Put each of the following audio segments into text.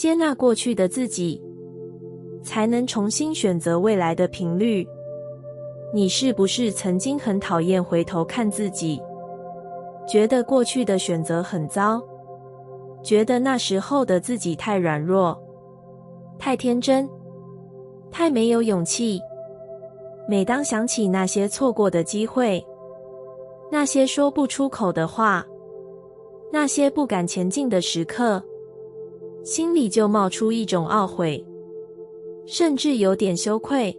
接纳过去的自己，才能重新选择未来的频率。你是不是曾经很讨厌回头看自己，觉得过去的选择很糟，觉得那时候的自己太软弱，太天真，太没有勇气？每当想起那些错过的机会，那些说不出口的话，那些不敢前进的时刻，心里就冒出一种懊悔，甚至有点羞愧。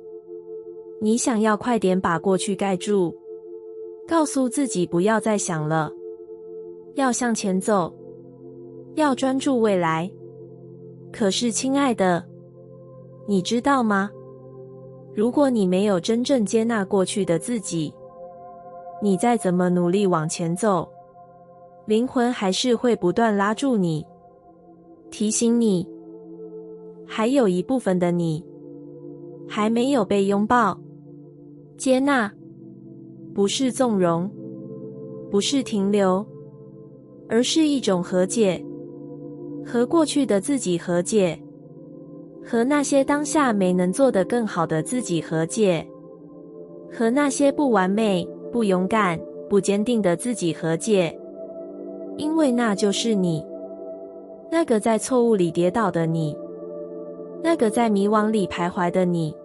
你想要快点把过去盖住，告诉自己不要再想了，要向前走，要专注未来。可是亲爱的，你知道吗？如果你没有真正接纳过去的自己，你再怎么努力往前走，灵魂还是会不断拉住你，提醒你，还有一部分的你还没有被拥抱。接纳不是纵容，不是停留，而是一种和解，和过去的自己和解，和那些当下没能做得更好的自己和解，和那些不完美、不勇敢、不坚定的自己和解。因为那就是你，那个在错误里跌倒的你，那个在迷惘里徘徊的你，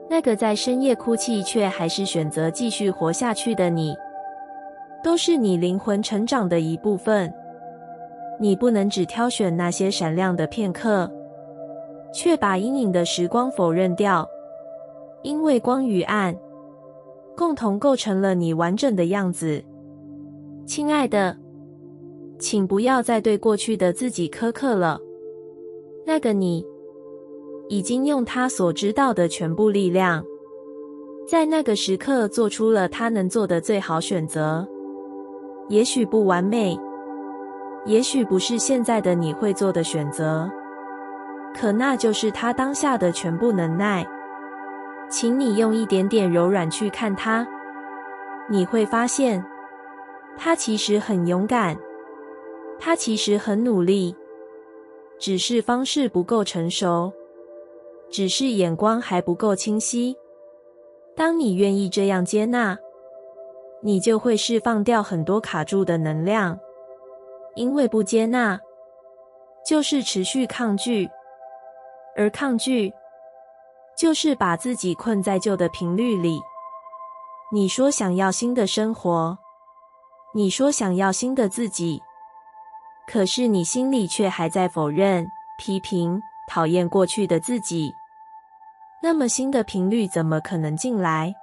那个在深夜哭泣却还是选择继续活下去的你，都是你灵魂成长的一部分。你不能只挑选那些闪亮的片刻，却把阴影的时光否认掉，因为光与暗共同构成了你完整的样子。亲爱的，请不要再对过去的自己苛刻了。那个你已经用他所知道的全部力量，在那个时刻做出了他能做的最好选择。也许不完美，也许不是现在的你会做的选择，可那就是他当下的全部能耐。请你用一点点柔软去看他，你会发现，他其实很勇敢，他其实很努力，只是方式不够成熟，只是眼光还不够清晰。当你愿意这样接纳，你就会释放掉很多卡住的能量。因为不接纳，就是持续抗拒，而抗拒，就是把自己困在旧的频率里。你说想要新的生活，你说想要新的自己，可是你心里却还在否认、批评、讨厌过去的自己。那么新的频率怎么可能进来？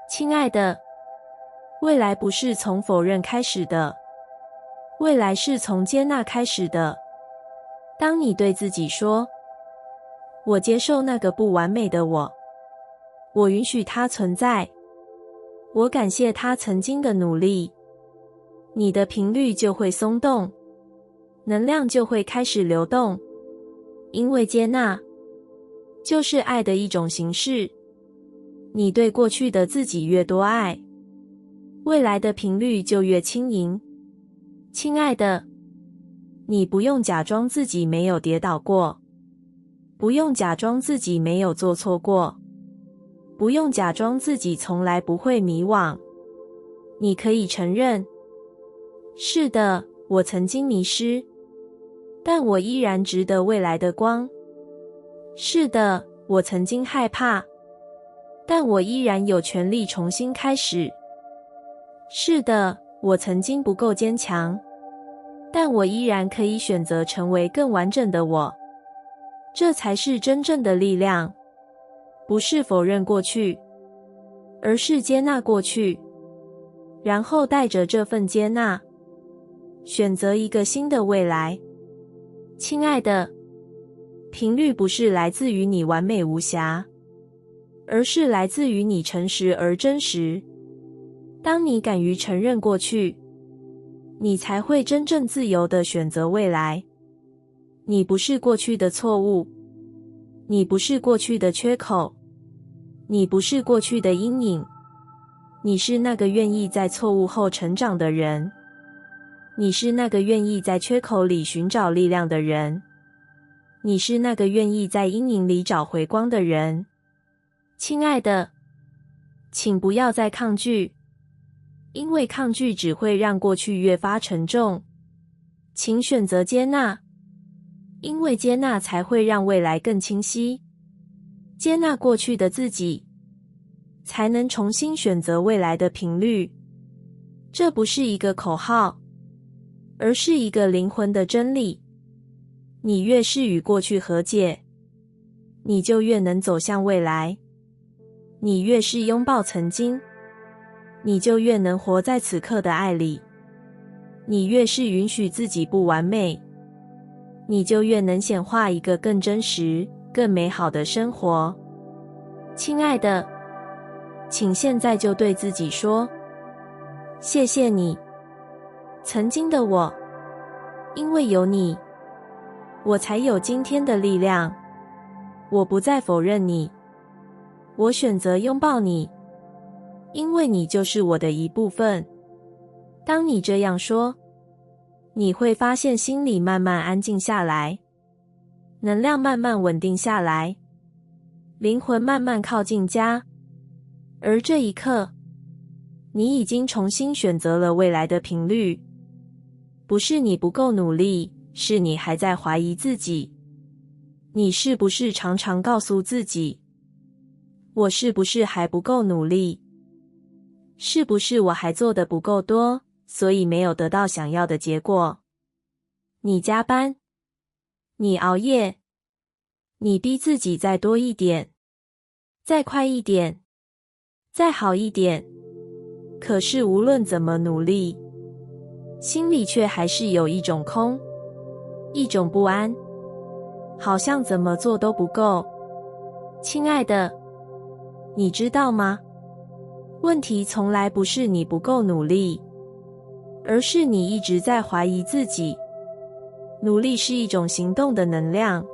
亲爱的，未来不是从否认开始的，未来是从接纳开始的。当你对自己说，我接受那个不完美的我，我允许它存在，我感谢他曾经的努力，你的频率就会松动，能量就会开始流动。因为接纳就是爱的一种形式，你对过去的自己越多爱，未来的频率就越轻盈。亲爱的，你不用假装自己没有跌倒过，不用假装自己没有做错过，不用假装自己从来不会迷惘。你可以承认，是的，我曾经迷失，但我依然值得未来的光。是的，我曾经害怕，但我依然有权利重新开始。是的，我曾经不够坚强，但我依然可以选择成为更完整的我。这才是真正的力量，不是否认过去，而是接纳过去，然后带着这份接纳，选择一个新的未来。亲爱的，频率不是来自于你完美无瑕，而是来自于你诚实而真实。当你敢于承认过去，你才会真正自由地选择未来。你不是过去的错误，你不是过去的缺口，你不是过去的阴影，你是那个愿意在错误后成长的人，你是那个愿意在缺口里寻找力量的人。你是那个愿意在阴影里找回光的人。亲爱的，请不要再抗拒，因为抗拒只会让过去越发沉重。请选择接纳，因为接纳才会让未来更清晰。接纳过去的自己，才能重新选择未来的频率。这不是一个口号，而是一个灵魂的真理。你越是与过去和解，你就越能走向未来。你越是拥抱曾经，你就越能活在此刻的爱里。你越是允许自己不完美，你就越能显化一个更真实、更美好的生活。亲爱的，请现在就对自己说：谢谢你，曾经的我，因为有你，我才有今天的力量。我不再否认你，我选择拥抱你，因为你就是我的一部分。当你这样说，你会发现心里慢慢安静下来，能量慢慢稳定下来，灵魂慢慢靠近家。而这一刻，你已经重新选择了未来的频率。不是你不够努力，是你还在怀疑自己。你是不是常常告诉自己，我是不是还不够努力？是不是我还做得不够多，所以没有得到想要的结果？你加班，你熬夜，你逼自己再多一点，再快一点，再好一点。可是无论怎么努力，心里却还是有一种空，一种不安，好像怎么做都不够。亲爱的，你知道吗？问题从来不是你不够努力，而是你一直在怀疑自己。努力是一种行动的能量，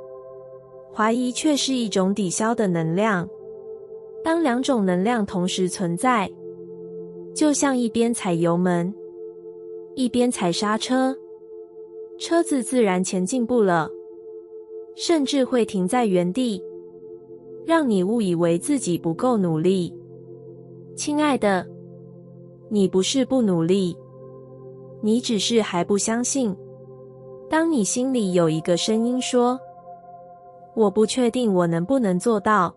怀疑却是一种抵消的能量。当两种能量同时存在，就像一边踩油门，一边踩刹车，车子自然前进不了，甚至会停在原地，让你误以为自己不够努力。亲爱的，你不是不努力，你只是还不相信。当你心里有一个声音说，我不确定我能不能做到，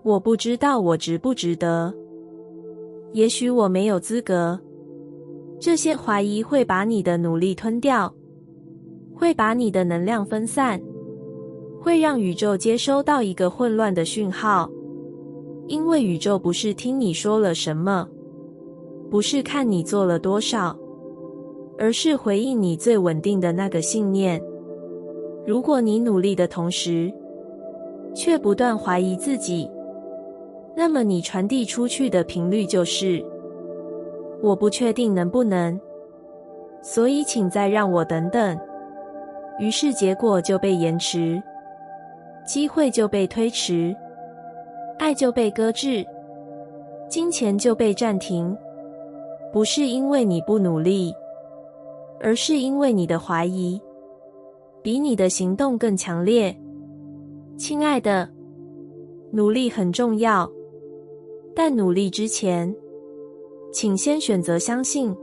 我不知道我值不值得，也许我没有资格，这些怀疑会把你的努力吞掉，会把你的能量分散，会让宇宙接收到一个混乱的讯号。因为宇宙不是听你说了什么，不是看你做了多少，而是回应你最稳定的那个信念。如果你努力的同时，却不断怀疑自己，那么你传递出去的频率就是我不确定能不能，所以请再让我等等。于是结果就被延迟，机会就被推迟，爱就被搁置，金钱就被暂停。不是因为你不努力，而是因为你的怀疑比你的行动更强烈。亲爱的，努力很重要，但努力之前，请先选择相信，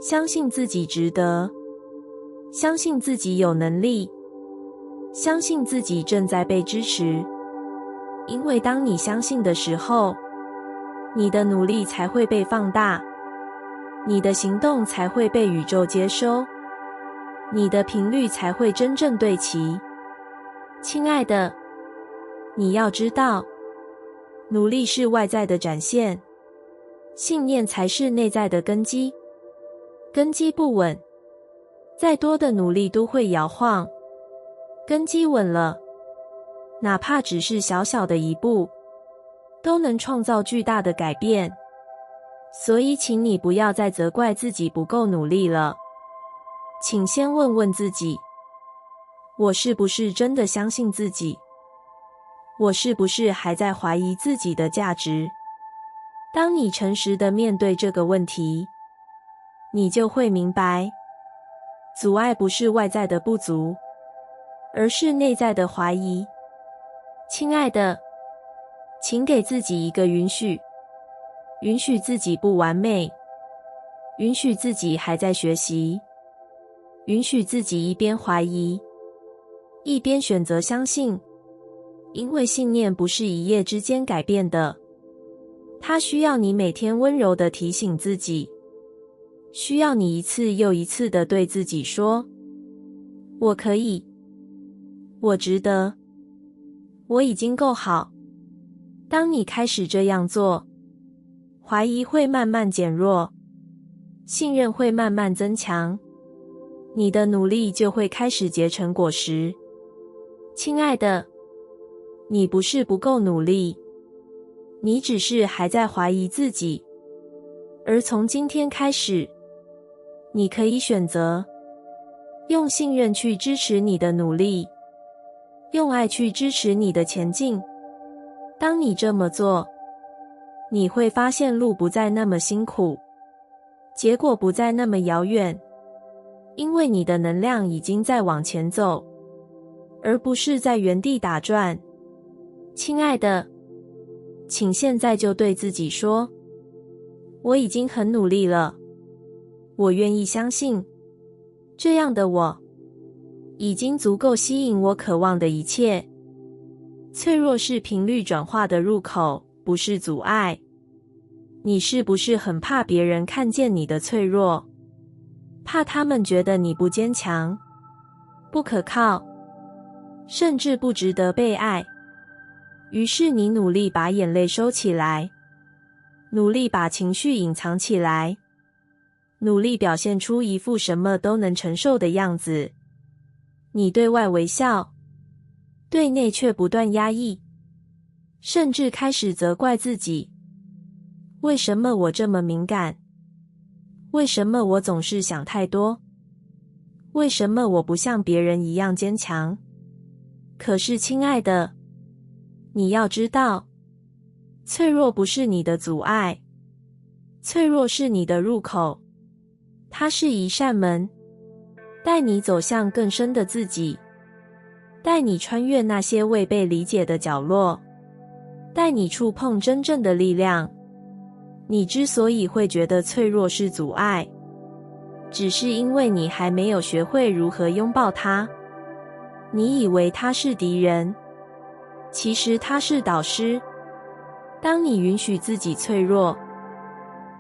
相信自己值得，相信自己有能力，相信自己正在被支持。因为当你相信的时候，你的努力才会被放大，你的行动才会被宇宙接收，你的频率才会真正对齐。亲爱的，你要知道，努力是外在的展现，信念才是内在的根基。根基不稳，再多的努力都会摇晃。根基稳了，哪怕只是小小的一步，都能创造巨大的改变。所以请你不要再责怪自己不够努力了，请先问问自己，我是不是真的相信自己？我是不是还在怀疑自己的价值？当你诚实地面对这个问题，你就会明白，阻碍不是外在的不足，而是内在的怀疑。亲爱的，请给自己一个允许，允许自己不完美，允许自己还在学习，允许自己一边怀疑，一边选择相信，因为信念不是一夜之间改变的，它需要你每天温柔地提醒自己，需要你一次又一次地对自己说：我可以，我值得，我已经够好。当你开始这样做，怀疑会慢慢减弱，信任会慢慢增强，你的努力就会开始结成果实。亲爱的，你不是不够努力，你只是还在怀疑自己。而从今天开始，你可以选择用信任去支持你的努力，用爱去支持你的前进。当你这么做，你会发现路不再那么辛苦，结果不再那么遥远，因为你的能量已经在往前走，而不是在原地打转。亲爱的，请现在就对自己说：我已经很努力了，我愿意相信，这样的我已经足够吸引我渴望的一切。脆弱是频率转化的入口，不是阻碍。你是不是很怕别人看见你的脆弱？怕他们觉得你不坚强、不可靠，甚至不值得被爱？于是你努力把眼泪收起来，努力把情绪隐藏起来，努力表现出一副什么都能承受的样子。你对外微笑，对内却不断压抑，甚至开始责怪自己：为什么我这么敏感？为什么我总是想太多？为什么我不像别人一样坚强？可是，亲爱的，你要知道，脆弱不是你的阻碍，脆弱是你的入口。它是一扇门，带你走向更深的自己，带你穿越那些未被理解的角落，带你触碰真正的力量。你之所以会觉得脆弱是阻碍，只是因为你还没有学会如何拥抱它。你以为它是敌人，其实它是导师。当你允许自己脆弱，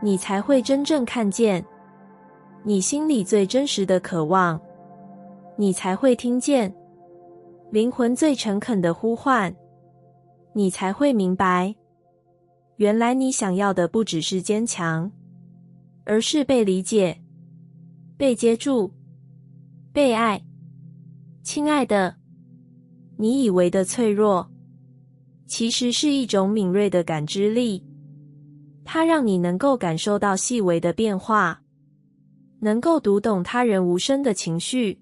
你才会真正看见你心里最真实的渴望，你才会听见灵魂最诚恳的呼唤，你才会明白，原来你想要的不只是坚强，而是被理解、被接住、被爱。亲爱的，你以为的脆弱，其实是一种敏锐的感知力，它让你能够感受到细微的变化，能够读懂他人无声的情绪，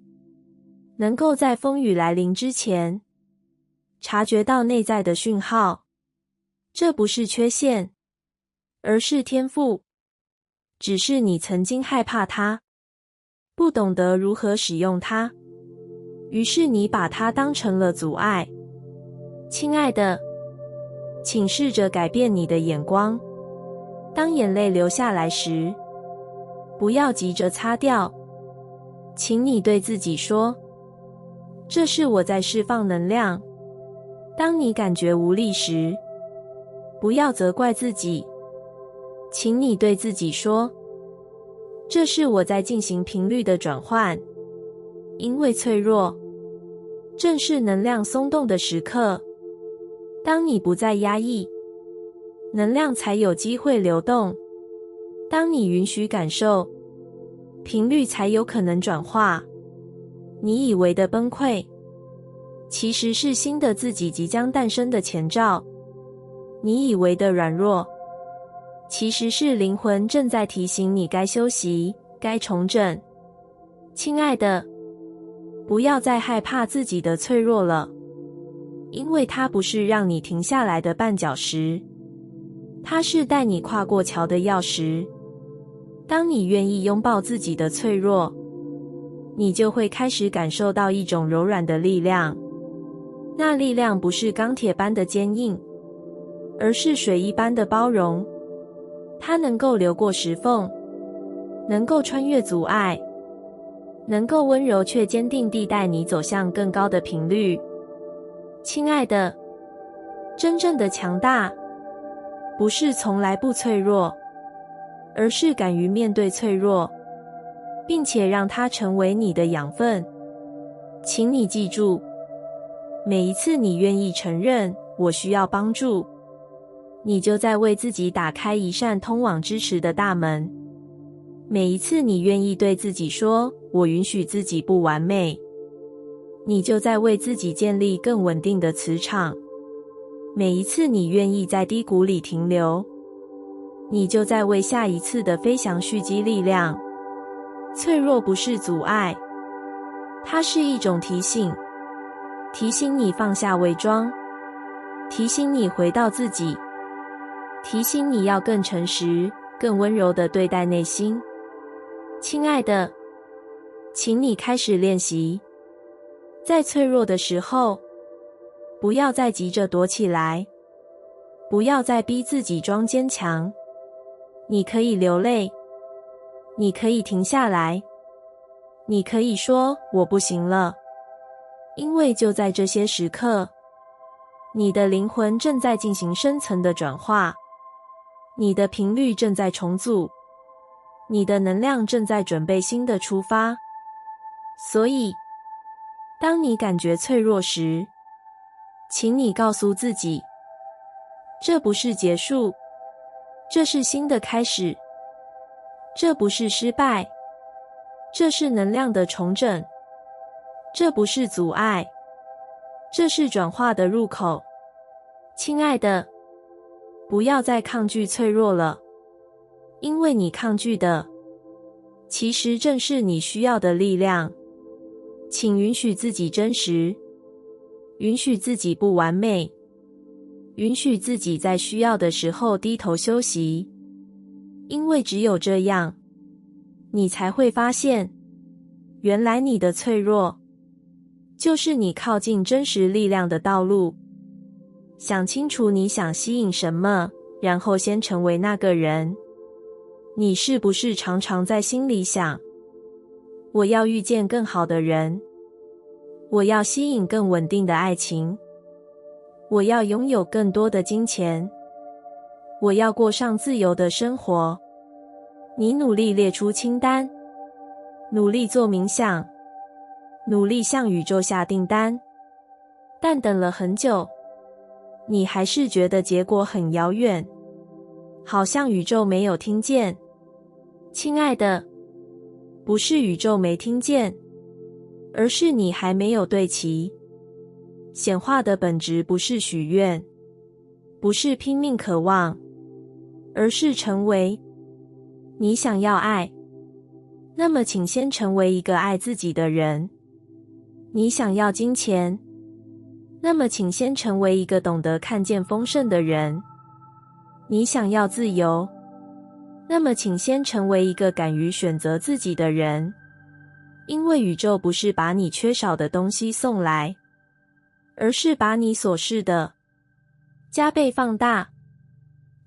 能够在风雨来临之前察觉到内在的讯号。这不是缺陷，而是天赋，只是你曾经害怕它，不懂得如何使用它，于是你把它当成了阻碍。亲爱的，请试着改变你的眼光。当眼泪流下来时，不要急着擦掉，请你对自己说：这是我在释放能量。当你感觉无力时，不要责怪自己，请你对自己说：这是我在进行频率的转换。因为脆弱正是能量松动的时刻，当你不再压抑，能量才有机会流动。当你允许感受，频率才有可能转化。你以为的崩溃，其实是新的自己即将诞生的前兆。你以为的软弱，其实是灵魂正在提醒你该休息，该重整。亲爱的，不要再害怕自己的脆弱了，因为它不是让你停下来的绊脚石，它是带你跨过桥的钥匙。当你愿意拥抱自己的脆弱，你就会开始感受到一种柔软的力量。那力量不是钢铁般的坚硬，而是水一般的包容。它能够流过石缝，能够穿越阻碍，能够温柔却坚定地带你走向更高的频率。亲爱的，真正的强大，不是从来不脆弱，而是敢于面对脆弱，并且让它成为你的养分。请你记住，每一次你愿意承认我需要帮助，你就在为自己打开一扇通往支持的大门。每一次你愿意对自己说我允许自己不完美，你就在为自己建立更稳定的磁场。每一次你愿意在低谷里停留，你就在为下一次的飞翔蓄积力量。脆弱不是阻碍，它是一种提醒，提醒你放下伪装，提醒你回到自己，提醒你要更诚实、更温柔地对待内心。亲爱的，请你开始练习，在脆弱的时候，不要再急着躲起来，不要再逼自己装坚强。你可以流泪，你可以停下来，你可以说我不行了，因为就在这些时刻，你的灵魂正在进行深层的转化，你的频率正在重组，你的能量正在准备新的出发。所以，当你感觉脆弱时，请你告诉自己，这不是结束，这是新的开始。这不是失败，这是能量的重整。这不是阻碍，这是转化的入口。亲爱的，不要再抗拒脆弱了，因为你抗拒的，其实正是你需要的力量。请允许自己真实，允许自己不完美，允许自己在需要的时候低头休息，因为只有这样，你才会发现，原来你的脆弱，就是你靠近真实力量的道路。想清楚你想吸引什么，然后先成为那个人。你是不是常常在心里想，我要遇见更好的人，我要吸引更稳定的爱情，我要拥有更多的金钱，我要过上自由的生活。你努力列出清单，努力做冥想，努力向宇宙下订单，但等了很久，你还是觉得结果很遥远，好像宇宙没有听见。亲爱的，不是宇宙没听见，而是你还没有对齐。显化的本质不是许愿，不是拼命渴望，而是成为。你想要爱，那么请先成为一个爱自己的人。你想要金钱，那么请先成为一个懂得看见丰盛的人。你想要自由，那么请先成为一个敢于选择自己的人。因为宇宙不是把你缺少的东西送来，而是把你所是的加倍放大。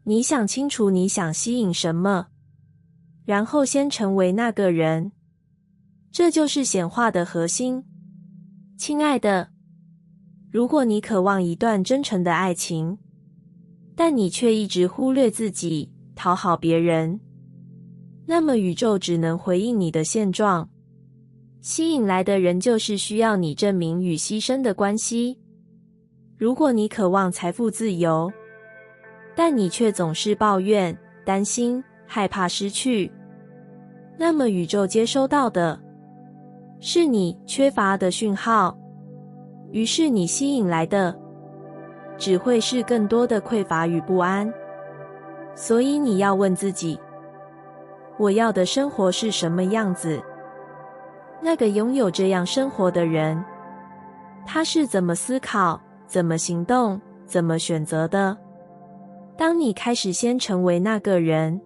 你想清楚你想吸引什么，然后先成为那个人，这就是显化的核心。亲爱的，如果你渴望一段真诚的爱情，但你却一直忽略自己，讨好别人，那么宇宙只能回应你的现状。吸引来的人就是需要你证明与牺牲的关系。如果你渴望财富自由，但你却总是抱怨、担心、害怕失去，那么宇宙接收到的是你缺乏的讯号，于是你吸引来的只会是更多的匮乏与不安。所以你要问自己，我要的生活是什么样子？那个拥有这样生活的人，他是怎么思考、怎么行动、怎么选择的？当你开始先成为那个人，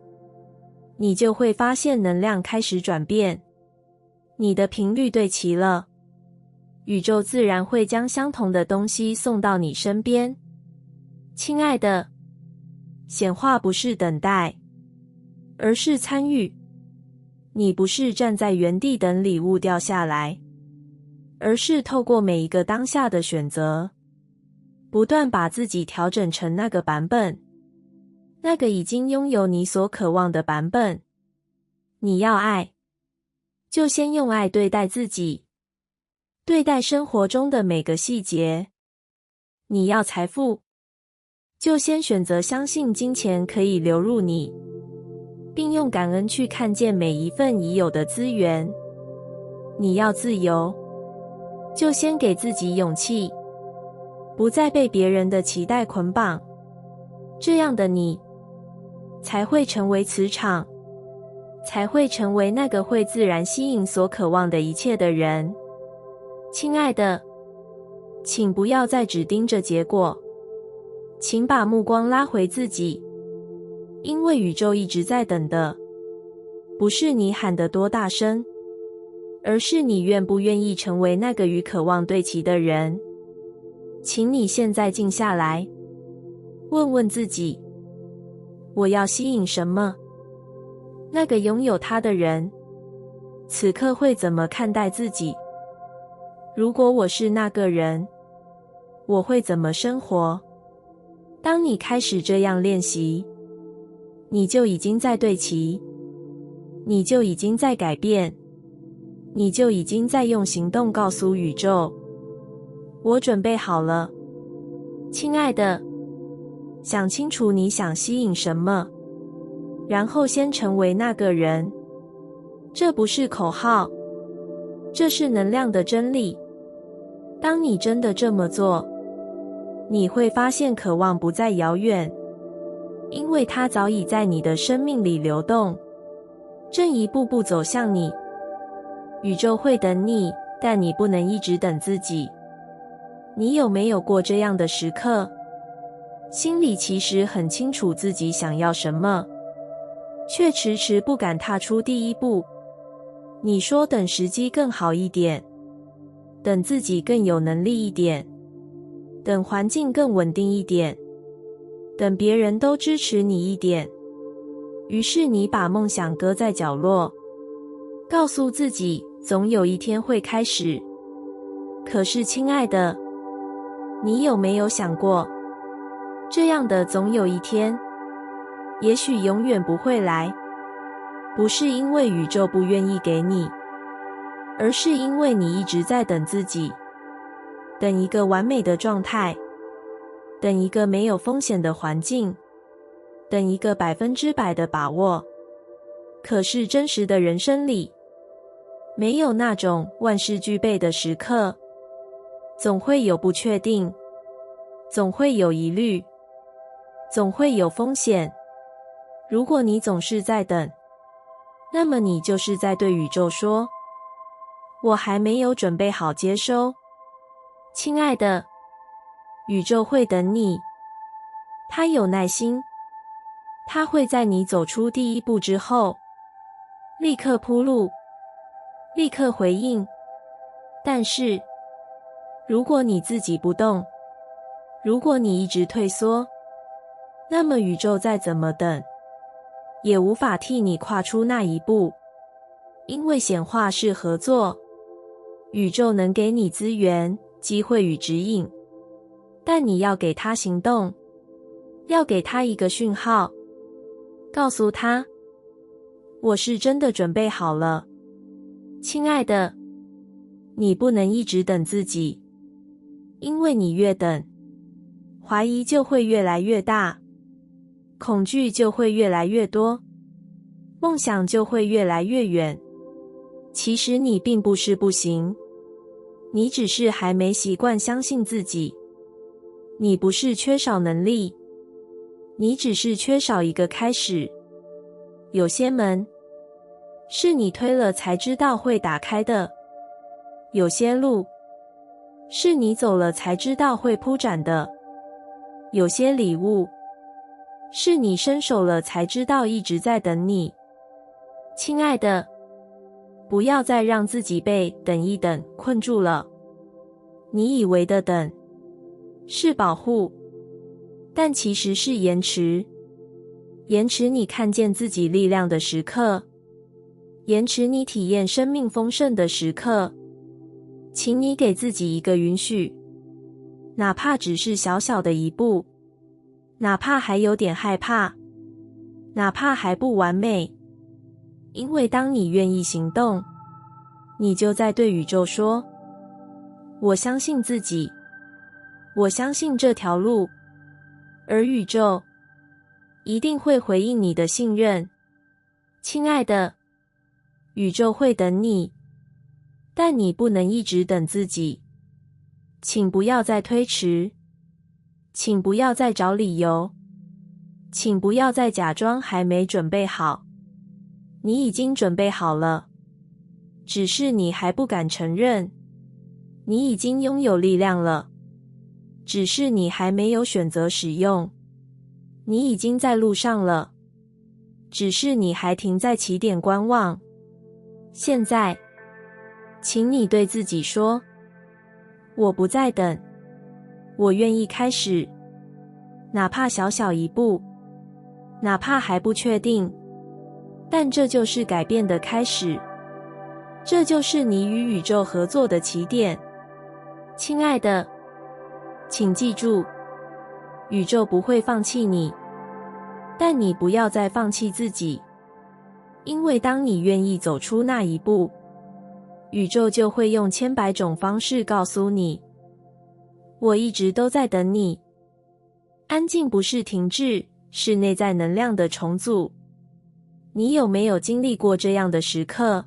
你就会发现能量开始转变。你的频率对齐了，宇宙自然会将相同的东西送到你身边。亲爱的，显化不是等待，而是参与。你不是站在原地等礼物掉下来，而是透过每一个当下的选择，不断把自己调整成那个版本，那个已经拥有你所渴望的版本。你要爱，就先用爱对待自己，对待生活中的每个细节。你要财富，就先选择相信金钱可以流入你，并用感恩去看见每一份已有的资源。你要自由，就先给自己勇气，不再被别人的期待捆绑。这样的你，才会成为磁场，才会成为那个会自然吸引所渴望的一切的人。亲爱的，请不要再只盯着结果，请把目光拉回自己，因为宇宙一直在等的，不是你喊得多大声，而是你愿不愿意成为那个与渴望对齐的人。请你现在静下来，问问自己，我要吸引什么？那个拥有它的人，此刻会怎么看待自己？如果我是那个人，我会怎么生活？当你开始这样练习，你就已经在对齐，你就已经在改变，你就已经在用行动告诉宇宙，我准备好了。亲爱的，想清楚你想吸引什么，然后先成为那个人。这不是口号，这是能量的真理。当你真的这么做，你会发现渴望不再遥远，因为它早已在你的生命里流动，正一步步走向你。宇宙会等你，但你不能一直等自己。你有没有过这样的时刻？心里其实很清楚自己想要什么，却迟迟不敢踏出第一步。你说等时机更好一点，等自己更有能力一点，等环境更稳定一点，等别人都支持你一点。于是你把梦想搁在角落，告诉自己总有一天会开始。可是亲爱的，你有没有想过，这样的总有一天，也许永远不会来，不是因为宇宙不愿意给你，而是因为你一直在等自己，等一个完美的状态，等一个没有风险的环境，等一个100%的把握。可是真实的人生里，没有那种万事俱备的时刻，总会有不确定，总会有疑虑，总会有风险。如果你总是在等，那么你就是在对宇宙说，我还没有准备好接收。亲爱的，宇宙会等你，它有耐心，它会在你走出第一步之后，立刻铺路，立刻回应。但是，如果你自己不动，如果你一直退缩，那么宇宙再怎么等，也无法替你跨出那一步。因为显化是合作，宇宙能给你资源、机会与指引，但你要给他行动，要给他一个讯号，告诉他，我是真的准备好了。亲爱的，你不能一直等自己，因为你越等，怀疑就会越来越大，恐惧就会越来越多，梦想就会越来越远。其实你并不是不行，你只是还没习惯相信自己。你不是缺少能力，你只是缺少一个开始。有些门是你推了才知道会打开的，有些路是你走了才知道会铺展的，有些礼物是你伸手了才知道一直在等你。亲爱的，不要再让自己被等一等困住了。你以为的等是保护，但其实是延迟。延迟你看见自己力量的时刻，延迟你体验生命丰盛的时刻。请你给自己一个允许，哪怕只是小小的一步，哪怕还有点害怕，哪怕还不完美。因为当你愿意行动，你就在对宇宙说，我相信自己，我相信这条路，而宇宙一定会回应你的信任。亲爱的，宇宙会等你，但你不能一直等自己。请不要再推迟，请不要再找理由，请不要再假装还没准备好。你已经准备好了，只是你还不敢承认。你已经拥有力量了，只是你还没有选择使用。你已经在路上了，只是你还停在起点观望。现在，请你对自己说，我不再等，我愿意开始，哪怕小小一步，哪怕还不确定，但这就是改变的开始，这就是你与宇宙合作的起点。亲爱的，请记住，宇宙不会放弃你，但你不要再放弃自己，因为当你愿意走出那一步，宇宙就会用千百种方式告诉你，我一直都在等你。安静不是停滞，是内在能量的重组。你有没有经历过这样的时刻？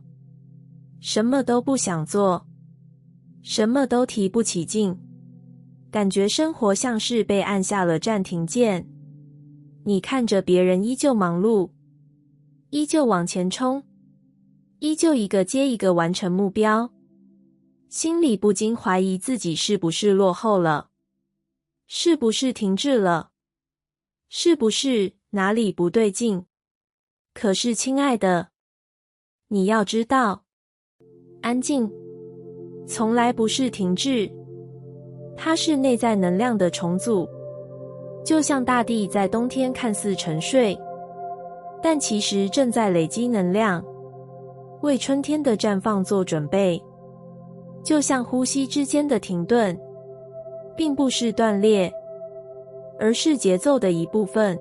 什么都不想做，什么都提不起劲，感觉生活像是被按下了暂停键。你看着别人依旧忙碌，依旧往前冲，依旧一个接一个完成目标，心里不禁怀疑自己是不是落后了，是不是停滞了，是不是哪里不对劲。可是亲爱的，你要知道，安静从来不是停滞，它是内在能量的重组。就像大地在冬天看似沉睡，但其实正在累积能量，为春天的绽放做准备。就像呼吸之间的停顿，并不是断裂，而是节奏的一部分，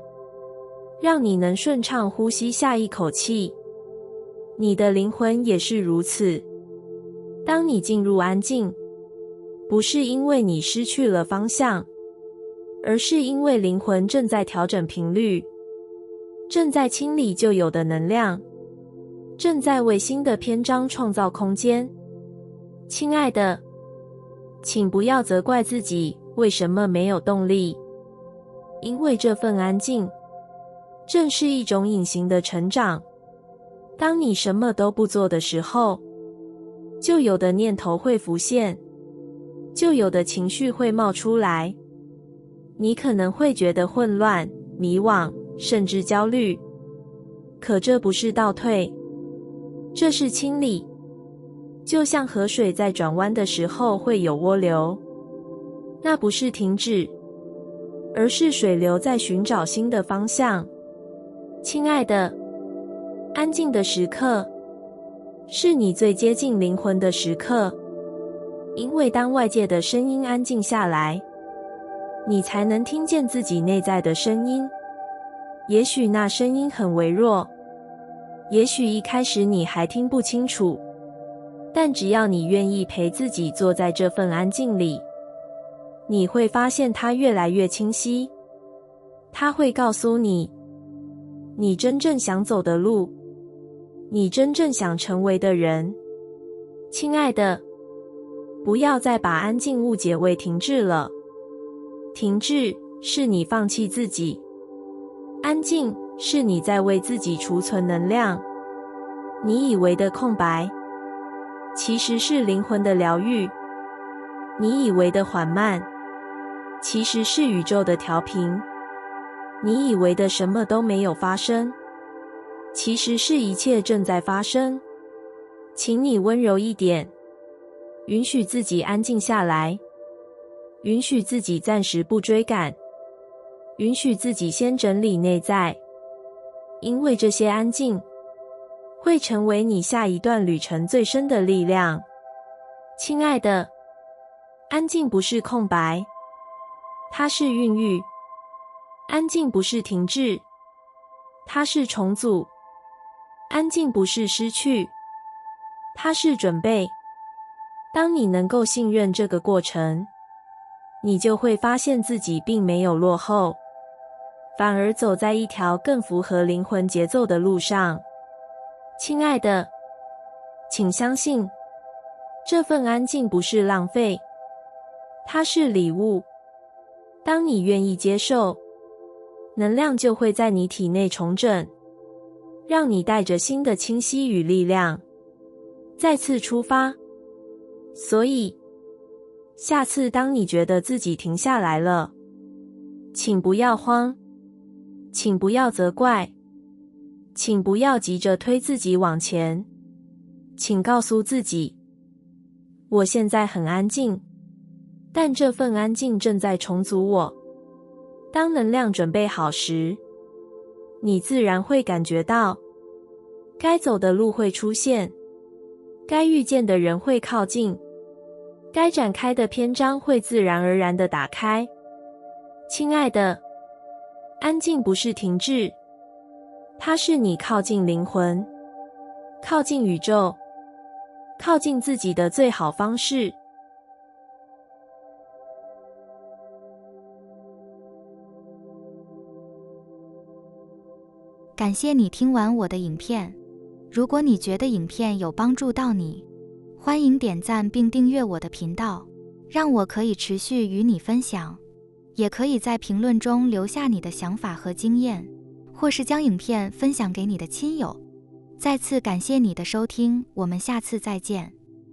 让你能顺畅呼吸下一口气。你的灵魂也是如此。当你进入安静，不是因为你失去了方向，而是因为灵魂正在调整频率，正在清理旧有的能量，正在为新的篇章创造空间。亲爱的，请不要责怪自己为什么没有动力，因为这份安静正是一种隐形的成长。当你什么都不做的时候，旧有的念头会浮现，旧有的情绪会冒出来。你可能会觉得混乱、迷惘，甚至焦虑。可这不是倒退，这是清理。就像河水在转弯的时候会有涡流，那不是停止，而是水流在寻找新的方向。亲爱的，安静的时刻是你最接近灵魂的时刻，因为当外界的声音安静下来，你才能听见自己内在的声音。也许那声音很微弱，也许一开始你还听不清楚，但只要你愿意陪自己坐在这份安静里，你会发现它越来越清晰。它会告诉你，你真正想走的路，你真正想成为的人。亲爱的，不要再把安静误解为停滞了。停滞是你放弃自己，安静是你在为自己储存能量。你以为的空白，其实是灵魂的疗愈；你以为的缓慢，其实是宇宙的调频；你以为的什么都没有发生，其实是一切正在发生。请你温柔一点，允许自己安静下来，允许自己暂时不追赶，允许自己先整理内在，因为这些安静会成为你下一段旅程最深的力量。亲爱的，安静不是空白，它是孕育；安静不是停滞，它是重组；安静不是失去，它是准备。当你能够信任这个过程，你就会发现自己并没有落后，反而走在一条更符合灵魂节奏的路上。亲爱的，请相信，这份安静不是浪费，它是礼物。当你愿意接受，能量就会在你体内重整，让你带着新的清晰与力量再次出发。所以，下次当你觉得自己停下来了，请不要慌，请不要责怪，请不要急着推自己往前，请告诉自己，我现在很安静，但这份安静正在重组我。当能量准备好时，你自然会感觉到，该走的路会出现，该遇见的人会靠近，该展开的篇章会自然而然地打开。亲爱的，安静不是停滞，它是你靠近灵魂，靠近宇宙，靠近自己的最好方式。感谢你听完我的影片。如果你觉得影片有帮助到你，欢迎点赞并订阅我的频道，让我可以持续与你分享。也可以在评论中留下你的想法和经验，或是将影片分享给你的亲友。再次感谢你的收听，我们下次再见。